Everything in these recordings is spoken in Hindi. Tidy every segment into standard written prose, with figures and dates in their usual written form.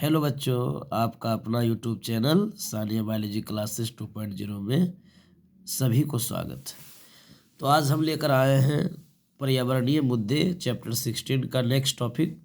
हेलो बच्चों, आपका अपना YouTube channel Sania biology classes 2.0 में सभी को स्वागत है। तो आज हम लेकर आए हैं पर्यावरणीय मुद्दे चैप्टर 16 का नेक्स्ट टॉपिक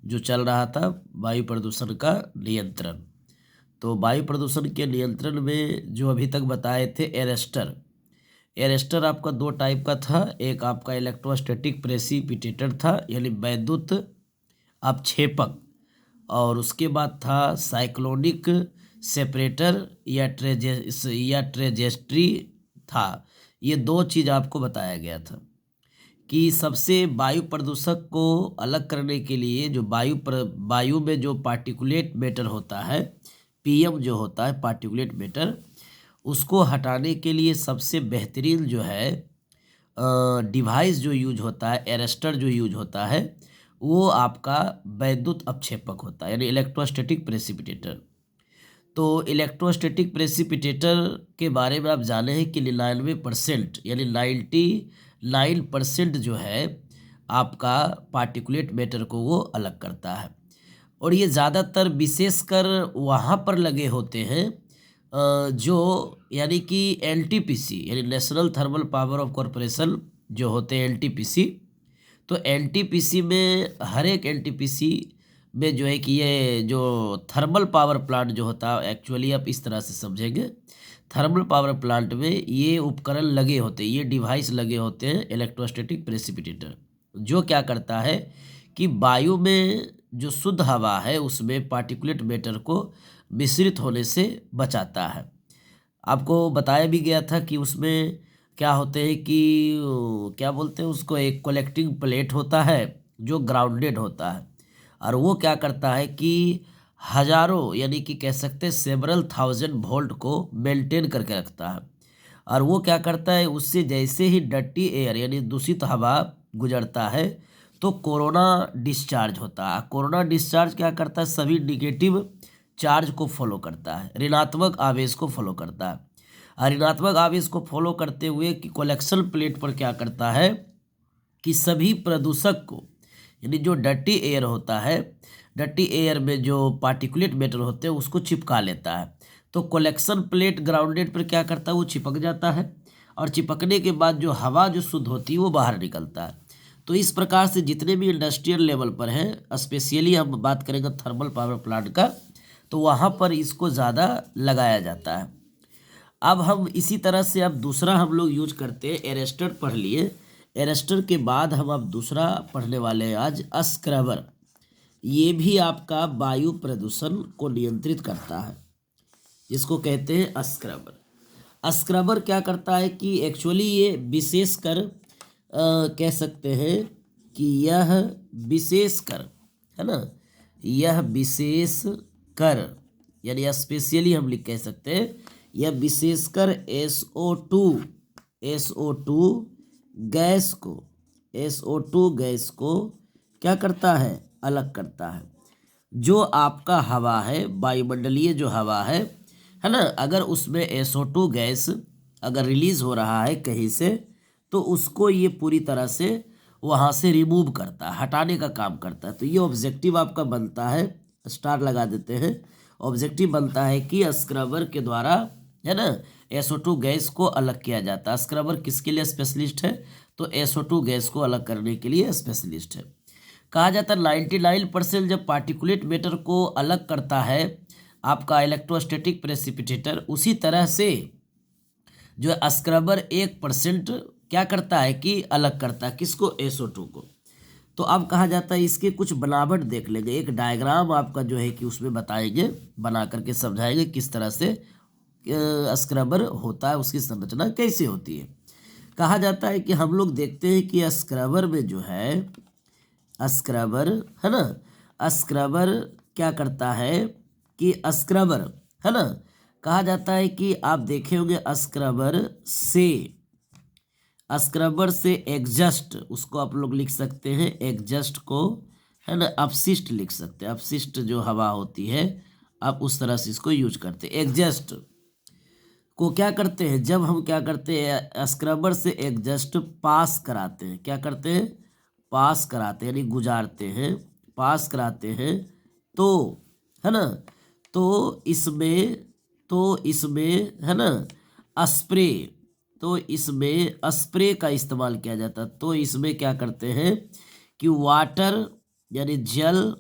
जो चल रहा था वायु प्रदूषण का नियंत्रण। तो वायु प्रदूषण के नियंत्रण में जो अभी तक बताए थे एरेस्टर आपका दो टाइप का था। एक आपका इलेक्ट्रोस्टैटिक प्रेसिपिटेटर था यानी वैद्युत अपक्षेपक, और उसके बाद था साइक्लोनिक सेपरेटर या ट्रेजेस्ट्री था। ये दो चीज़ आपको बताया गया था कि सबसे वायु प्रदूषक को अलग करने के लिए जो वायु में जो पार्टिकुलेट मैटर होता है, पीएम जो होता है पार्टिकुलेट मैटर, उसको हटाने के लिए सबसे बेहतरीन जो है डिवाइस जो यूज होता है, एरेस्टर जो यूज होता है, वो आपका वैद्युत अपक्षेपक होता है यानी इलेक्ट्रोस्टैटिक प्रेसिपिटेटर। तो इलेक्ट्रोस्टैटिक प्रेसिपिटेटर के बारे में आप जाने हैं कि 99% यानी 99% जो है आपका पार्टिकुलेट मैटर को वो अलग करता है। और ये ज़्यादातर विशेषकर वहाँ पर लगे होते हैं जो यानी कि एनटीपीसी यानी national thermal power of corporation जो होते हैं एनटीपीसी। तो एनटीपीसी में हर एक एनटीपीसी में जो है कि ये जो थर्मल पावर प्लांट जो होता है, एक्चुअली आप इस तरह से समझेंगे, थर्मल पावर प्लांट में ये उपकरण लगे होते हैं, ये डिवाइस लगे होते हैं इलेक्ट्रोस्टैटिक प्रेसिपिटेटर, जो क्या करता है कि वायु में जो शुद्ध हवा है उसमें पार्टिकुलेट मैटर को मिश्रित होने से बचाता है। आपको बताया भी गया था कि उसमें क्या होते हैं कि क्या बोलते हैं उसको, एक कलेक्टिंग प्लेट होता है जो ग्राउंडेड होता है, और वो क्या करता है कि हजारों यानी कि कह सकते हैं सेवरल थाउजेंड वोल्ट को मेंटेन करके रखता है। और वो क्या करता है, उससे जैसे ही डर्टी एयर यानी दूषित हवा गुजरता है तो कोरोना डिस्चार्ज होता है। कोरोना डिस्चार्ज क्या करता है, सभी निगेटिव चार्ज को फॉलो करता है, ऋणात्मक आवेश को फॉलो करता है। और ऋणात्मक आवेश को फॉलो करते हुए कि कलेक्शन प्लेट पर क्या करता है कि सभी प्रदूषक को यानी जो डर्टी एयर होता है, डर्टी एयर में जो पार्टिकुलेट मैटर होते हैं उसको चिपका लेता है। तो कलेक्शन प्लेट ग्राउंडेड पर क्या करता है, वो चिपक जाता है, और चिपकने के बाद जो हवा जो शुद्ध होती है वो बाहर निकलता है। तो इस प्रकार से जितने भी इंडस्ट्रियल लेवल पर हैं, स्पेशली हम बात करेंगे थर्मल पावर प्लांट का, तो वहाँ पर इसको ज़्यादा लगाया जाता है। अब हम इसी तरह से अब दूसरा हम लोग यूज करते हैं, एरेस्टर पढ़ लिए। एरेस्टर के बाद हम अब दूसरा पढ़ने वाले हैं आज स्क्रबर। ये भी आपका वायु प्रदूषण को नियंत्रित करता है, इसको कहते हैं स्क्रबर। स्क्रबर क्या करता है कि एक्चुअली ये विशेषकर कह सकते हैं कि यह विशेषकर है ना, यह विशेष कर यानी स्पेशली हम लिख कह सकते हैं, यह विशेषकर SO2 गैस को क्या करता है, अलग करता है। जो आपका हवा है, वायुमंडलीय जो हवा है ना, अगर उसमें SO2 गैस अगर रिलीज हो रहा है कहीं से, तो उसको ये पूरी तरह से वहाँ से रिमूव करता है, हटाने का काम करता है। तो ये ऑब्जेक्टिव आपका बनता है, स्टार लगा देते हैं, ऑब्जेक्टिव बनता है कि स्क्रबर के द्वारा है ना SO2 गैस को अलग किया जाता है। स्क्रबर किसके लिए स्पेशलिस्ट है, तो SO2 गैस को अलग करने के लिए स्पेशलिस्ट है। कहा जाता है 99% जब पार्टिकुलेट मैटर को अलग करता है आपका इलेक्ट्रोस्टैटिक प्रेसिपिटेटर, उसी तरह से जो स्क्रबर 1% क्या करता है कि अलग करता है, किसको, SO2 को। तो अब कहा जाता है इसके कुछ बनावट देख लेंगे, एक डायग्राम आपका जो है कि उसमें बताएंगे, बना करके समझाएंगे किस तरह से स्क्रबर होता है, उसकी संरचना कैसे होती है। कहा जाता है कि हम लोग देखते हैं कि स्क्रबर में जो है, स्क्रबर है ना, स्क्रबर क्या करता है कि स्क्रबर है ना, कहा जाता है कि आप देखे होंगे स्क्रबर से एग्जस्ट, उसको आप लोग लिख सकते हैं एग्जस्ट को, है ना, अपशिष्ट लिख सकते हैं, अपशिष्ट जो हवा होती है आप उस तरह से इसको यूज करते हैं। एग्जस्ट को क्या करते हैं, जब हम क्या करते हैं स्क्रबर से एग्जस्ट पास कराते हैं, क्या करते हैं, पास कराते हैं यानी गुजारते हैं, पास कराते हैं, तो है ना। तो इसमें है ना स्प्रे, तो इसमें स्प्रे का इस्तेमाल किया जाता है। तो इसमें क्या करते हैं कि वाटर यानी जल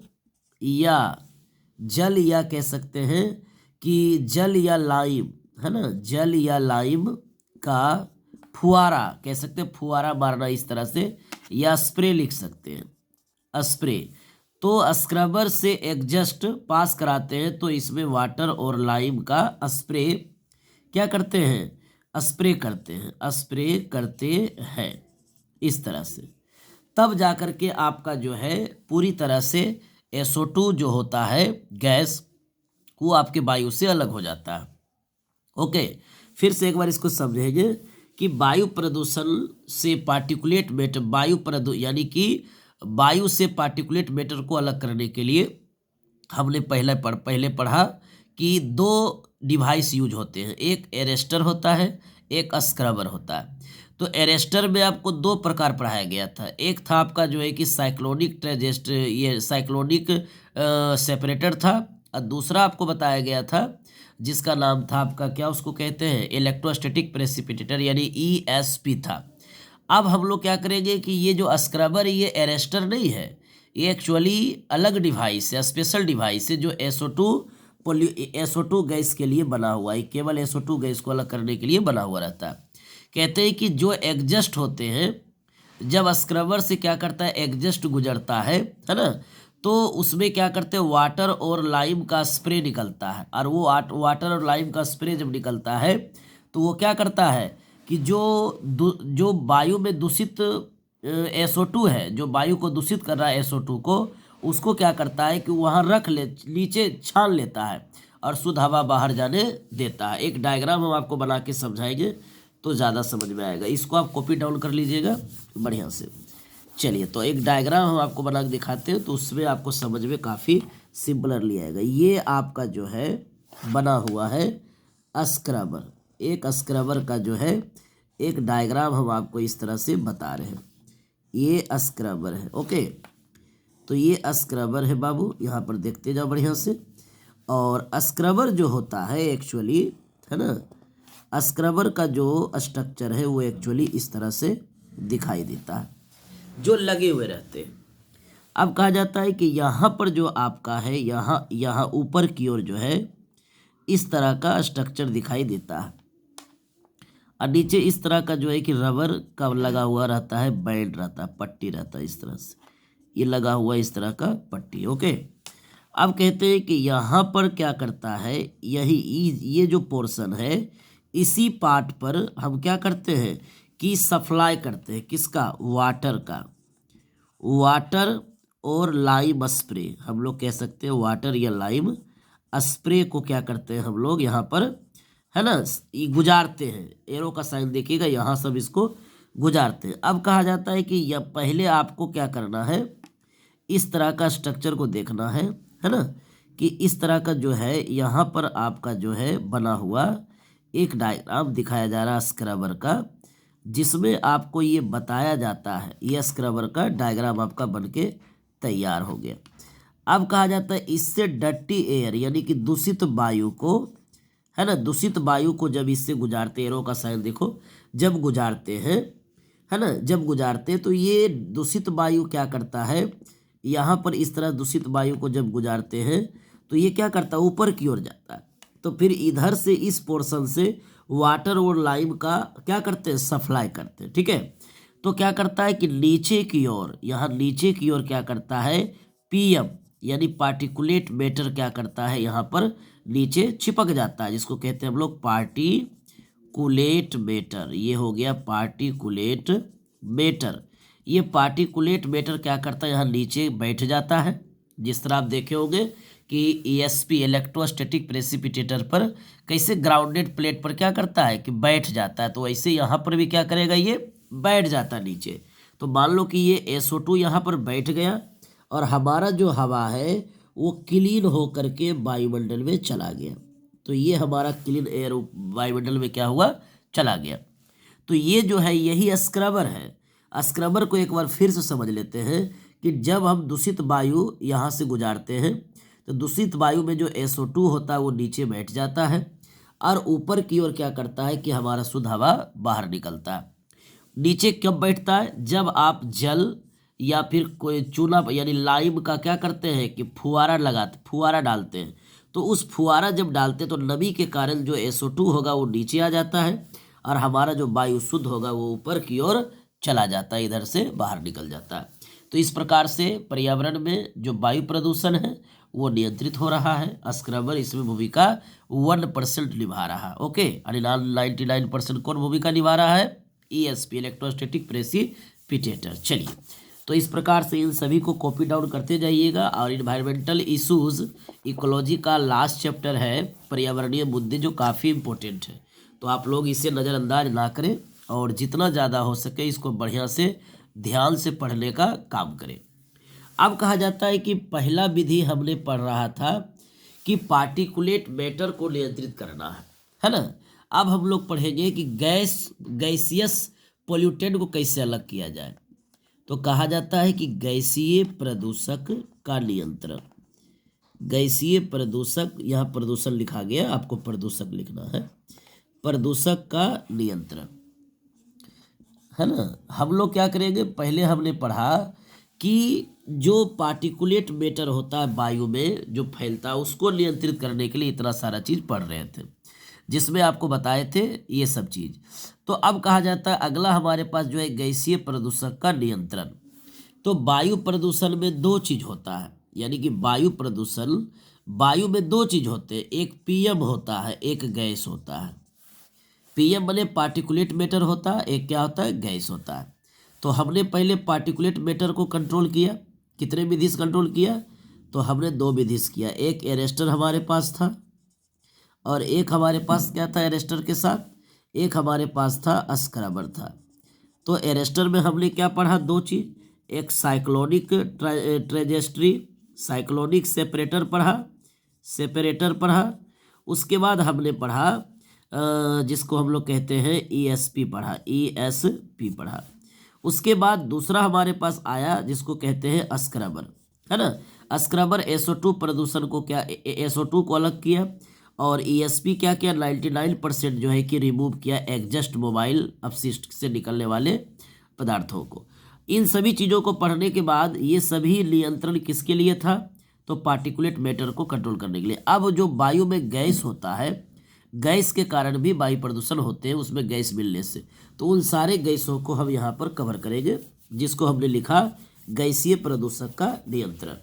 या कह सकते हैं कि जल या लाइम, है ना, जल या लाइम का फुहारा कह सकते हैं, फुहारा मारना इस तरह से, या स्प्रे लिख सकते हैं स्प्रे। तो स्क्रबर से एग्जस्ट पास कराते हैं, तो इसमें वाटर और लाइम का स्प्रे क्या करते हैं, स्प्रे करते हैं इस तरह से। तब जाकर के आपका जो है पूरी तरह से SO2 जो होता है गैस, वो आपके वायु से अलग हो जाता है। ओके, फिर से एक बार इसको समझेंगे कि वायु प्रदूषण से पार्टिकुलेट मैटर यानी कि वायु से पार्टिकुलेट मैटर को अलग करने के लिए हमने पहले पढ़ा कि दो डिवाइस यूज होते हैं, एक एरेस्टर होता है, एक स्क्रबर होता है। तो एरेस्टर में आपको दो प्रकार पढ़ाया गया था, एक था आपका जो है कि साइक्लोनिक सेपरेटर था, और दूसरा आपको बताया गया था जिसका नाम था आपका क्या उसको कहते हैं, इलेक्ट्रोस्टैटिक प्रेसिपिटेटर यानी ESP था। अब हम लोग क्या करेंगे कि ये जो स्क्रबर ये एरेस्टर नहीं है, ये एक्चुअली अलग डिवाइस है, स्पेशल डिवाइस है जो SO2 गैस के लिए बना हुआ है, केवल SO2 गैस को अलग करने के लिए बना हुआ रहता है। कहते हैं कि जो एग्जस्ट होते हैं, जब स्क्रबर से क्या करता है एग्जस्ट गुजरता है ना, तो उसमें क्या करते हैं वाटर और लाइम का स्प्रे निकलता है, और वो वाटर और लाइम का स्प्रे जब निकलता है तो वो क्या करता है कि जो वायु में दूषित SO2 है, जो वायु को दूषित कर रहा है SO2 को, उसको क्या करता है कि वहाँ नीचे छान लेता है और शुद्ध हवा बाहर जाने देता है। एक डायग्राम हम आपको बना के समझाएंगे तो ज़्यादा समझ में आएगा, इसको आप कॉपी डाउन कर लीजिएगा बढ़िया से। चलिए, तो एक डायग्राम हम आपको बना के दिखाते हैं, तो उसमें आपको समझ में काफ़ी सिंपलरली आएगा। ये आपका जो है बना हुआ है स्क्रबर, एक स्क्रबर का जो है एक डायग्राम हम आपको इस तरह से बता रहे हैं, ये स्क्रबर है। ओके, तो ये स्क्रबर है बाबू, यहाँ पर देखते जाओ बढ़िया से। और स्क्रबर जो होता है एक्चुअली, है ना, स्क्रबर का जो स्ट्रक्चर है वो एक्चुअली इस तरह से दिखाई देता है, जो लगे हुए रहते हैं। अब कहा जाता है कि यहाँ पर जो आपका है, यहाँ ऊपर की ओर जो है इस तरह का स्ट्रक्चर दिखाई देता है, और नीचे इस तरह का जो है कि रबर का लगा हुआ रहता है, बैंड रहता है, पट्टी रहता है इस तरह से, ये लगा हुआ इस तरह का पट्टी। ओके, अब कहते हैं कि यहाँ पर क्या करता है, ये जो पोर्शन है, इसी पार्ट पर हम क्या करते हैं कि सप्लाई करते हैं, किसका, वाटर का, वाटर और लाइम स्प्रे, हम लोग कह सकते हैं वाटर या लाइम स्प्रे को क्या करते हैं हम लोग यहाँ पर, है ना, ये गुजारते हैं, एरो का साइन देखिएगा, यहाँ सब इसको गुजारते हैं। अब कहा जाता है कि यह पहले आपको क्या करना है, इस तरह का स्ट्रक्चर को देखना है ना, कि इस तरह का जो है यहाँ पर आपका जो है बना हुआ एक डायग्राम दिखाया जा रहा है स्क्रबर का, जिसमें आपको ये बताया जाता है, ये स्क्रबर का डायग्राम आपका बनके तैयार हो गया। अब कहा जाता है इससे डर्टी एयर यानी कि दूषित वायु को, है ना, दूषित वायु को जब इससे गुजारते, एरो का साइन देखो, जब गुजारते हैं, है ना, जब गुजारते हैं तो ये दूषित वायु क्या करता है, यहाँ पर इस तरह दूषित वायु को जब गुजारते हैं तो ये क्या करता है, ऊपर की ओर जाता है। तो फिर इधर से इस पोर्शन से वाटर और लाइम का क्या करते हैं, सप्लाई करते हैं। ठीक है, तो क्या करता है कि नीचे की ओर, यहाँ नीचे की ओर क्या करता है, PM यानी पार्टिकुलेट मैटर क्या करता है, यहाँ पर नीचे चिपक जाता है, जिसको कहते हैं हम लोग पार्टिकुलेट मैटर। ये हो गया पार्टिकुलेट मैटर। ये पार्टिकुलेट मैटर क्या करता है, यहाँ नीचे बैठ जाता है, जिस तरह आप देखे होंगे कि ESP इलेक्ट्रोस्टैटिक प्रेसिपिटेटर पर कैसे ग्राउंडेड प्लेट पर क्या करता है कि बैठ जाता है, तो ऐसे यहाँ पर भी क्या करेगा, ये बैठ जाता है नीचे। तो मान लो कि ये SO2 यहाँ पर बैठ गया और हमारा जो हवा है वो क्लीन होकर के वायुमंडल में चला गया, तो ये हमारा क्लीन एयर वायुमंडल में क्या हुआ, चला गया। तो ये जो है यही स्क्रबर है। स्क्रबर को एक बार फिर से समझ लेते हैं कि जब हम दूषित वायु यहाँ से गुजारते हैं तो दूषित वायु में जो SO2 होता है वो नीचे बैठ जाता है और ऊपर की ओर क्या करता है कि हमारा शुद्ध हवा बाहर निकलता है। नीचे कब बैठता है? जब आप जल या फिर कोई चूना यानी लाइम का क्या करते हैं कि फुहारा डालते हैं, तो उस फुहारा जब डालते हैं तो नमी के कारण जो SO2 होगा वो नीचे आ जाता है और हमारा जो वायु शुद्ध होगा वो ऊपर की ओर चला जाता है, इधर से बाहर निकल जाता है। तो इस प्रकार से पर्यावरण में जो वायु प्रदूषण है वो नियंत्रित हो रहा है। स्क्रबर इसमें भूमिका 1% निभा रहा है। ओके, 99% कौन भूमिका निभा रहा है? ESP, electrostatic precipitator. चलिए, तो इस प्रकार से इन सभी को कॉपी डाउन करते जाइएगा। और इन्वायरमेंटल इश्यूज इकोलॉजी का लास्ट चैप्टर है पर्यावरणीय मुद्दे, जो काफ़ी इंपॉर्टेंट है, तो आप लोग इसे नज़रअंदाज ना करें और जितना ज़्यादा हो सके इसको बढ़िया से ध्यान से पढ़ने का काम करें। अब कहा जाता है कि पहला विधि हमने पढ़ रहा था कि पार्टिकुलेट मैटर को नियंत्रित करना है ना। अब हम लोग पढ़ेंगे कि गैसियस पोल्यूटेंट को कैसे अलग किया जाए। तो कहा जाता है कि गैसीय प्रदूषक का नियंत्रण, गैसीय प्रदूषक, यहाँ प्रदूषण लिखा गया, आपको प्रदूषक लिखना है, प्रदूषक का नियंत्रण, है ना। हम लोग क्या करेंगे, पहले हमने पढ़ा कि जो पार्टिकुलेट मैटर होता है वायु में जो फैलता है उसको नियंत्रित करने के लिए इतना सारा चीज़ पढ़ रहे थे, जिसमें आपको बताए थे ये सब चीज़। तो अब कहा जाता है अगला हमारे पास जो है गैसीय प्रदूषक का नियंत्रण। तो वायु प्रदूषण में दो चीज़ होता है, यानी कि वायु में दो चीज़ होते हैं, एक PM होता है, एक गैस होता है। PM बने पार्टिकुलेट मैटर होता है, एक क्या होता है, गैस होता है। तो हमने पहले पार्टिकुलेट मैटर को कंट्रोल किया, कितने विधि से कंट्रोल किया? तो हमने 2 विधि से किया। एक एरेस्टर हमारे पास था और एक हमारे पास क्या था एरेस्टर के साथ, एक हमारे पास था स्क्रबर था। तो एरेस्टर में हमने क्या पढ़ा? 2 चीज़, एक साइक्लोनिक ट्रेजेस्ट्री, साइक्लोनिक सेपरेटर पढ़ा। उसके बाद हमने पढ़ा जिसको हम लोग कहते हैं ESP पढ़ा। उसके बाद दूसरा हमारे पास आया जिसको कहते हैं स्क्रबर, है ना। स्क्रबर SO2 प्रदूषण को क्या SO2 को अलग किया और ESP क्या किया, 99% जो है कि रिमूव किया एग्जस्ट मोबाइल अपशिष्ट से निकलने वाले पदार्थों को। इन सभी चीज़ों को पढ़ने के बाद ये सभी नियंत्रण किसके लिए था? तो पार्टिकुलेट मैटर को कंट्रोल करने के लिए। अब जो वायु में गैस होता है, गैस के कारण भी वायु प्रदूषण होते हैं, उसमें गैस मिलने से, तो उन सारे गैसों को हम यहाँ पर कवर करेंगे, जिसको हमने लिखा गैसीय प्रदूषक का नियंत्रण।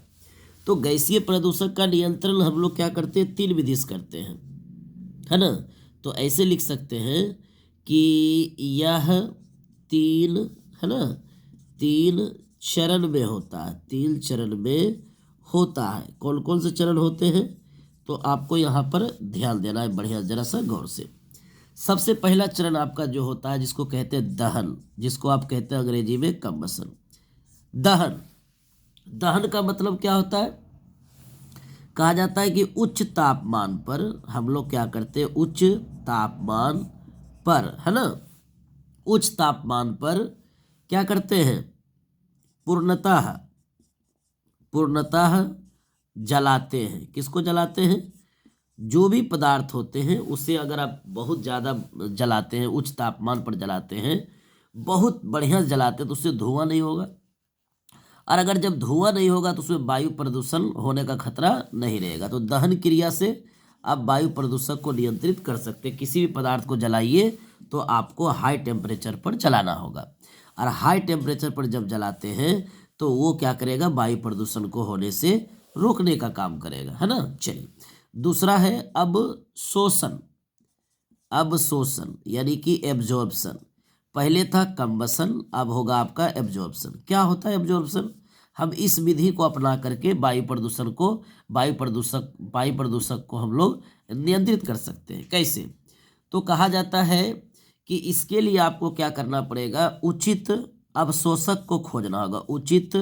तो गैसीय प्रदूषक का नियंत्रण हम लोग क्या करते हैं? 3 विधि से करते हैं, है ना। तो ऐसे लिख सकते हैं कि यह 3, है ना, 3 चरण में होता है, 3 चरण में होता है। कौन कौन से चरण होते हैं? तो आपको यहाँ पर ध्यान देना है बढ़िया, जरा सा गौर से। सबसे पहला चरण आपका जो होता है जिसको कहते हैं दहन, जिसको आप कहते हैं अंग्रेजी में कंबसन। दहन का मतलब क्या होता है? कहा जाता है कि उच्च तापमान पर हम लोग क्या करते हैं, उच्च तापमान पर, है ना, उच्च तापमान पर क्या करते हैं, पूर्णतः जलाते हैं। किसको जलाते हैं? जो भी पदार्थ होते हैं उसे अगर आप बहुत ज़्यादा जलाते हैं, उच्च तापमान पर जलाते हैं, बहुत बढ़िया जलाते हैं, तो उससे धुआं नहीं होगा। और अगर जब धुआं नहीं होगा तो उसमें वायु प्रदूषण होने का खतरा नहीं रहेगा। तो दहन क्रिया से आप वायु प्रदूषण को नियंत्रित कर सकते हैं। किसी भी पदार्थ को जलाइए तो आपको हाई टेम्परेचर पर जलाना होगा, और हाई टेम्परेचर पर जब जलाते हैं तो वो क्या करेगा, वायु प्रदूषण को होने से रोकने का काम करेगा, है ना। चलिए, दूसरा है अवशोषण यानी कि एब्जॉर्प्शन। पहले था कंबसन, अब होगा आपका एब्जॉर्प्शन। क्या होता है एब्जॉर्प्शन? हम इस विधि को अपना करके वायु प्रदूषक को हम लोग नियंत्रित कर सकते हैं। कैसे? तो कहा जाता है कि इसके लिए आपको क्या करना पड़ेगा, उचित अवशोषक को खोजना होगा। उचित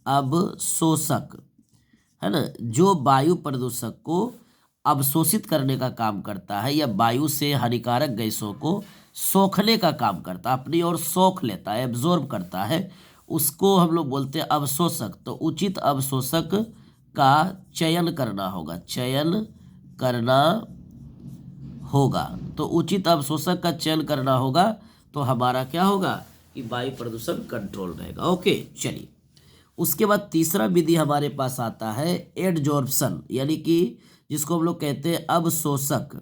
अवशोषक, है ना, जो वायु प्रदूषक को अवशोषित करने का काम करता है या वायु से हानिकारक गैसों को सोखने का काम करता है, अपनी ओर सोख लेता है, एब्जॉर्ब करता है, उसको हम लोग बोलते हैं अवशोषक। तो उचित अवशोषक का चयन करना होगा, चयन करना होगा। तो उचित अवशोषक का चयन करना होगा, तो हमारा क्या होगा कि वायु प्रदूषण कंट्रोल रहेगा। ओके, चलिए उसके बाद तीसरा विधि हमारे पास आता है एडजॉर्प्शन, यानी कि जिसको हम लोग कहते हैं अवशोषक,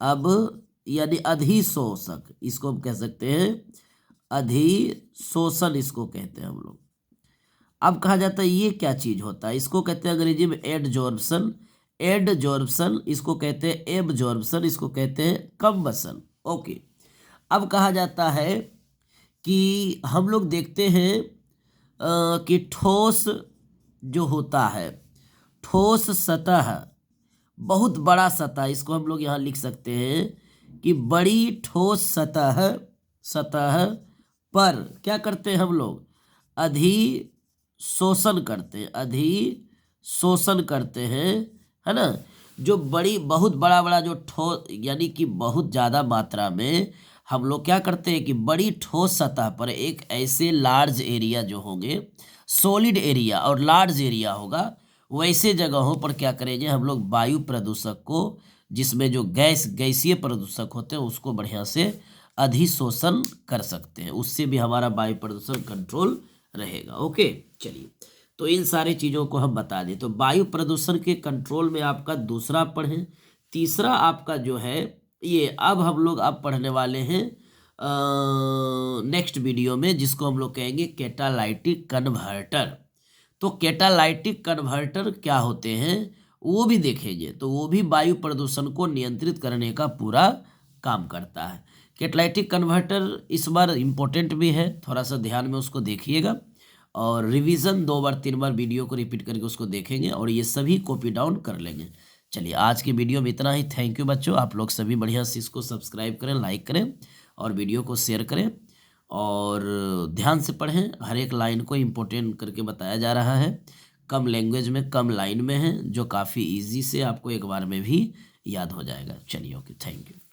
अब यानी अधिशोषक, इसको हम कह सकते हैं अधिशोषण, इसको कहते हैं हम लोग। अब कहा जाता है ये क्या चीज होता है, इसको कहते हैं अंग्रेजी में एडजॉर्प्शन, एडजॉर्प्शन इसको कहते हैं एब्जॉर्प्शन, इसको कहते हैं कंबसन। ओके, अब कहा जाता है कि हम लोग देखते हैं कि ठोस जो होता है, ठोस सतह, बहुत बड़ा सतह, इसको हम लोग यहाँ लिख सकते हैं कि बड़ी ठोस सतह, सतह पर क्या करते हैं हम लोग, अधिशोषण करते हैं, अधिशोषण करते हैं, है ना। जो बड़ी बहुत बड़ा बड़ा जो ठोस, यानी कि बहुत ज़्यादा मात्रा में हम लोग क्या करते हैं कि बड़ी ठोस सतह पर एक ऐसे लार्ज एरिया जो होंगे, सॉलिड एरिया और लार्ज एरिया होगा, वैसे जगहों पर क्या करेंगे हम लोग वायु प्रदूषक को, जिसमें जो गैसीय प्रदूषक होते हैं उसको बढ़िया से अधिशोषण कर सकते हैं, उससे भी हमारा वायु प्रदूषण कंट्रोल रहेगा। ओके, चलिए तो इन सारी चीज़ों को हम बता दें। तो वायु प्रदूषण के कंट्रोल में आपका दूसरा पढ़ें। तीसरा आपका जो है ये अब हम लोग अब पढ़ने वाले हैं नेक्स्ट वीडियो में, जिसको हम लोग कहेंगे कैटालाइटिक कन्वर्टर। तो कैटालाइटिक कन्वर्टर क्या होते हैं वो भी देखेंगे, तो वो भी वायु प्रदूषण को नियंत्रित करने का पूरा काम करता है। कैटालाइटिक कन्वर्टर इस बार इम्पोर्टेंट भी है, थोड़ा सा ध्यान में उसको देखिएगा, और रिवीजन 2 बार 3 बार वीडियो को रिपीट करके उसको देखेंगे और ये सभी कॉपी डाउन कर लेंगे। चलिए आज की वीडियो में इतना ही। थैंक यू बच्चों, आप लोग सभी बढ़िया से इसको सब्सक्राइब करें, लाइक करें और वीडियो को शेयर करें, और ध्यान से पढ़ें, हर एक लाइन को इम्पोर्टेंट करके बताया जा रहा है, कम लैंग्वेज में कम लाइन में है, जो काफ़ी इजी से आपको एक बार में भी याद हो जाएगा। चलिए ओके, थैंक यू।